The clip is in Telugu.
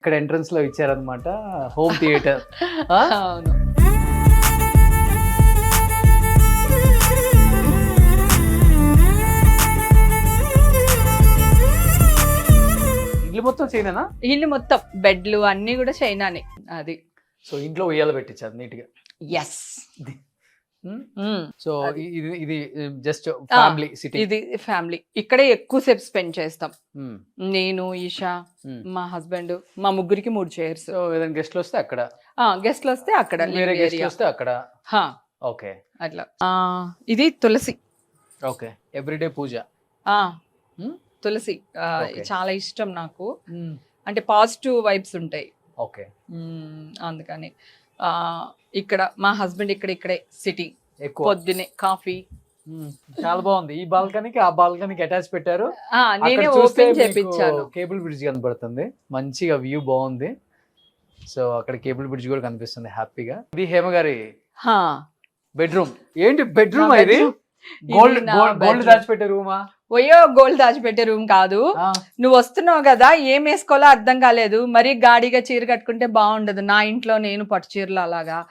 ఇక్కడ ఎంట్రన్స్ లో ఇచ్చారనమాట హోమ్ థియేటర్. అవును. ఇల్లు మొత్తం చైనా. ఇల్లు మొత్తం బెడ్లు అన్ని కూడా చైనానే. అది సో ఇంట్లో ఉయ్యాల పెట్టించారు నీట్ గా. ఎస్. సో ఇది జస్ట్ ఫ్యామిలీ సిటీ. ఇది ఫ్యామిలీ. ఇక్కడే ఎక్కువసేపు స్పెండ్ చేస్తాం. నేను, ఈషా, మా హస్బెండ్, మా ముగ్గురికి 3 చైర్స్. సో ఏదైనా గెస్ట్లు వస్తే అక్కడ, గెస్ట్లు వస్తే అక్కడ, వేరే గెస్ట్లు వస్తే అక్కడ. ఓకే, అట్లా. ఇది తులసి. ఓకే, ఎవ్రీడే పూజ. తులసి చాలా ఇష్టం నాకు. అంటే పాజిటివ్ వైబ్స్ ఉంటాయి. ఓకే, అందుకని ఇక్కడ మా హస్బెండ్ ఇక్కడే సిట్టింగ్, ఎక్కువ పొద్దునే కాఫీ. చాలా బాగుంది. ఈ బాల్కనీకి ఆ బాల్కనీకి అటాచ్ పెట్టారు. నేనే ఓపెన్ చేపించాను. కేబుల్ బ్రిడ్జ్ కనబడుతుంది, మంచిగా వ్యూ బాగుంది. సో అక్కడ కేబుల్ బ్రిడ్జ్ కూడా కనిపిస్తుంది హ్యాపీగా. ఇది హేమ గారి బెడ్రూమ్. ఏంటి బెడ్రూమ్ ఇది? గోల్డ్ దాచిపెట్టే రూమా? ఓయో, గోల్డ్ దాచిపెట్టే రూమ్ కాదు. నువ్వు వస్తున్నావు కదా, ఏం వేసుకోవాలో అర్థం కాలేదు. మరీ గాడిగా చీర కట్టుకుంటే బాగుండదు. నా ఇంట్లో నేను పట్టు చీరలు అలాగా